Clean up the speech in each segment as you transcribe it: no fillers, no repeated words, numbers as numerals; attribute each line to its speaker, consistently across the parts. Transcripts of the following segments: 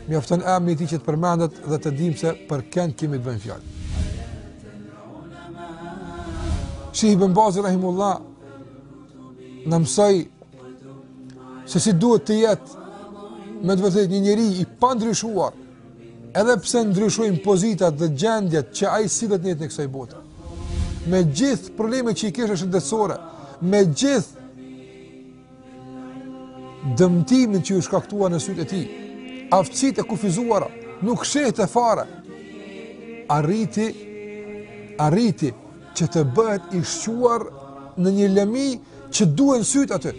Speaker 1: Mjafton emri i tij që të përmendet dhe të dimë se për kënd kemi të bëjmë fjalë. Sheikh Ibn Baz rahimullah na mësoi se si duhet të jetë me të vërtetë një njeri i pandryshuar, edhe pse ndryshojnë pozitat dhe gjendjet që ai sillet në jetën e kësaj bote. Me gjithë problemet që i kishte shëndetësore, me gjithë dëmtimin që u shkaktua në sytë e tij, aftësitë e kufizuara, nuk shehte fare. Arriti që të bëhet i shquar në një lëmi që duhen sytë aty.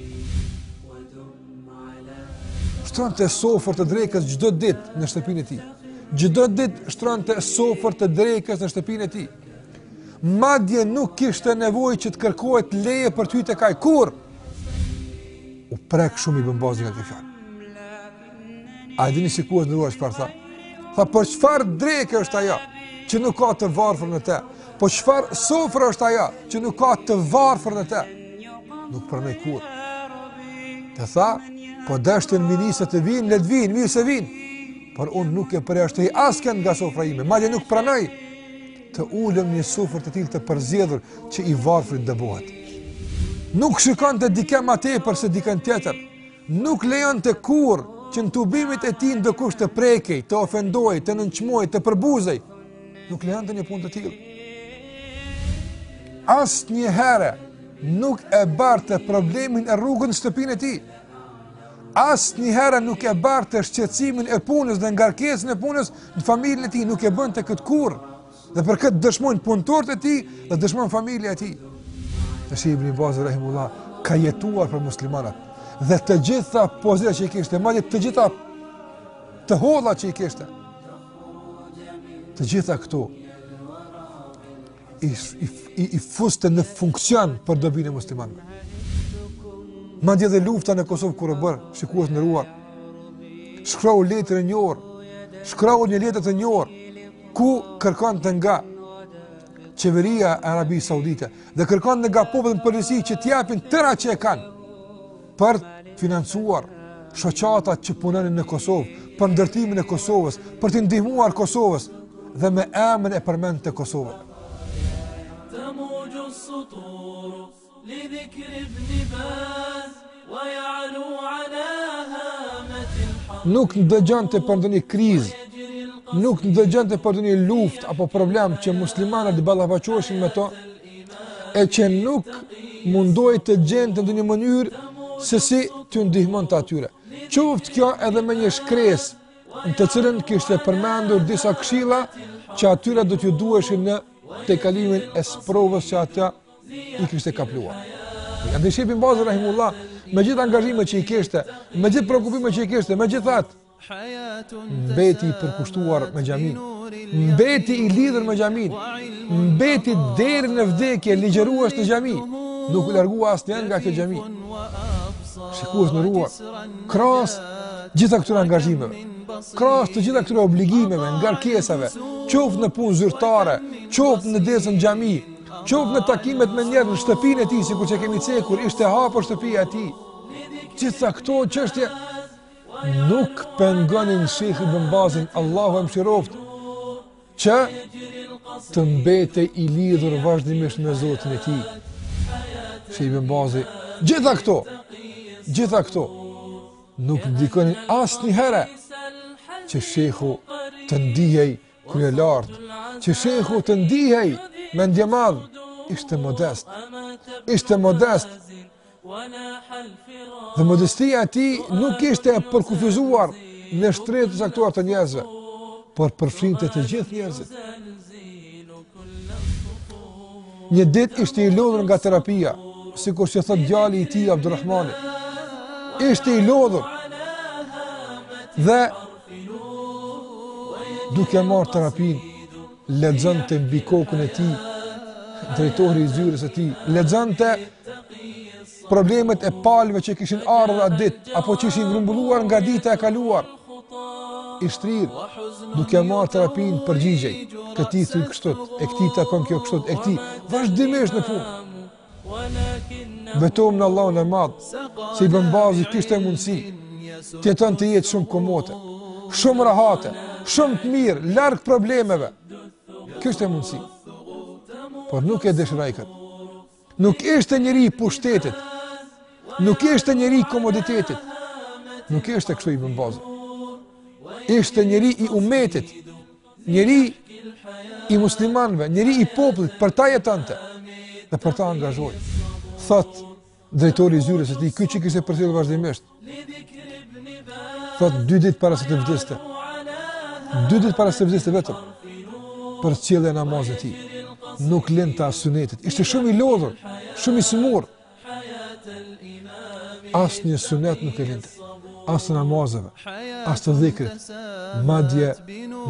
Speaker 1: Shtronte sofër të drekës çdo ditë në shtëpinë e tij. Çdo ditë shtronte sofër të drekës në shtëpinë e tij. Madje nuk kishte nevojë që të kërkohet leje për të hyrë tek ai kurr. U prek shumë Ibn Bazi nga kjo fjalë. A dini si ku është ndëruar çfarë tha? Tha, për çfarë drekë është ajo që nuk ka të varfër në të? Po çfarë sofër është ajo që nuk ka të varfër në të? Nuk pranoj kurrë. Të tha, po dashën ministrat të vinë, le të vinë, mirë se vinë. Por unë nuk e përjashtoj askën nga sofra ime, madje nuk pranoj të ulëm një sofër të tillë të përzgjedhur që i varfrit dëbohet. Nuk shikonte dikë më tepër se dikën tjetër. Nuk lejonte kurrë që në tubimet e tij ndokush të prekej, të ofendoj, të nënçmoj, të përbuzej. Nuk lejonte një punë të tillë. Asnjëherë nuk e barte problemin e rrugën në shtëpinë e tij. Asnjëherë nuk e barte shqetësimin e punës dhe ngarkesën e punës në familjen e tij, nuk e bënte këtë kurrë. Dhe për këtë dëshmojnë punëtorët e tij dhe dëshmon familja e tij. Tash Ibn Baz rahimullah ka jetuar për muslimanat dhe të gjitha pozitat që i kishte, madje të gjitha të holla që i kishte. Të gjitha këto i fuste në funksion për dobinë e muslimanëve. Madje dhe lufta në Kosovë kur u bër, shikues ndëruar, shkrau letër e njohur, shkrau një letër të njohur ku kërkonte nga qeveria e Arabisë Saudite dhe kërkonte nga populli përgjithësi që t'japin tëra që e kanë për financuar shoqatat që punonin në Kosovë, për ndërtimin e Kosovës, për të ndihmuar Kosovës dhe me emrin e përmend të Kosovës. Nuk dëgjonte për ndonjë krizë, nuk dëgjonte për ndonjë luftë apo problem që muslimanët ballafaqoheshin me to, e që nuk mundoi të gjente ndonjë mënyrë se si t'u ndihmonte atyre. Qoftë kjo edhe me një shkresë në të cilën kishte përmendur disa këshilla që atyre do t'ju duheshin në tejkalimin e sprovës që ata i kishte kapluar. Andaj Sheikh Ibn Baz rahimullah, me gjithë angazhimet që i kishte, me gjithë shqetësimet që i kishte, megjithatë mbeti i përkushtuar me xhamin, mbeti i lidhur me xhamin, mbeti deri në vdekje ligjërues në xhami, nuk u largua asnjë nga kjo xhami. Shikues nderuar, krahas gjitha këtyre angazhimeve, krahas të gjitha këtyre obligimeve, ngarkesave, qoftë në punë zyrtare, qoftë në desën xhami, qoftë në takimet me njerëz në shtëpinë e tij, sikur që kemi cekur, ishte hapur shtëpia e tij. Gjitha këto çështje nuk pengonin Sheikh Ibn Bazin, Allahu e mëshiroft, që të mbetej i lidhur vazhdimisht me Zotin e tij. Sheikh Ibn Bazi, gjitha këto nuk ndikonin asnjëherë që Sheikhu të ndihej kryelart, që Sheikhu të ndihej me ndjemadh. Ishte modest. Dhe modestia e tij nuk ishte e përkufizuar në shtret të caktuar të njerëzve, por përfshinte të gjithë njerëzit. Një ditë ishte i lodhur nga terapia, sikur që thot djali i tij Abdulrahmani. Ishte i lodhur dhe duke marrë terapin, lexonte mbi kokën e tij drejtori i zyrës së tij, lexonte problemet e palëve që kishin ardhur atë ditë, apo që ishin grumbulluar nga dita e kaluar. I shtrirë, duke marrë terapin përgjigjej, këti thuj kështot, e këti takon kjo kështot, e këti vazhdimisht në punë. Betom në Allahun e Madh, se Ibn Bazi kishte mundësi të jeton të jetë shumë komote, shumë rahate, shumë të mirë, larg problemeve. Kjo është e mundësi. Por nuk e dëshiroj këtë. Nuk ishte njëri i pushtetit, nuk ishte njëri i komoditetit, nuk ishte kështu Ibn Bazi. Ishte njëri i umetit, njëri i muslimanëve, njëri i popullit, për ta jetante dhe për ta angazhoi. Thot drejtori i zyrës së tij, ky që kishte përcjellë vazhdimisht. Thot 2 ditë para se të vdeste. 2 ditë para se të vdeste vetëm përcjellë namazet e tij. Nuk lënte as sunetit. Ishte shumë i lodhur, shumë i smur. Asnjë sunet nuk e lënte. As namazeve, as të dhikrit, madje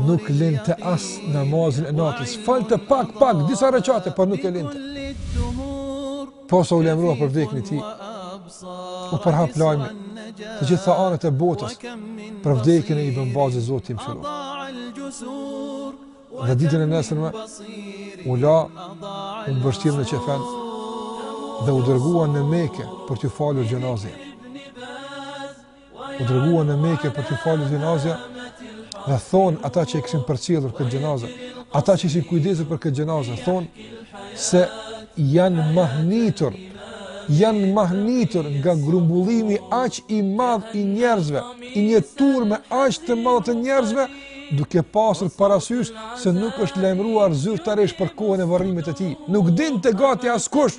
Speaker 1: nuk lënte as namazin e natës. Falte pak, disa recate, por nuk e lënte. Posa u lemrua për vdekjen e tij, u përhap lajmi të gjitha anët e botës për vdekjen e Ibn Bazit, Zoti i mëshiroft. Dhe ditën e nesërme u la, u mbështjell në qefen dhe u dërgua në Mekë për t'u falur gjenazën. U dërgua në Mekë për t'u falur gjenazën dhe thonë ata që e kishin përcjellur këtë gjenazë, ata që ishin kujdesur për këtë gjenazë, thonë se janë mahnitur nga grumbullimi aq i madh i njerëzve, i një turme aq të madhe të njerëzve, duke pasur parasysh se nuk është lajmëruar zyrtarisht për kohën e varrimit të tij. Nuk dinte gati askush.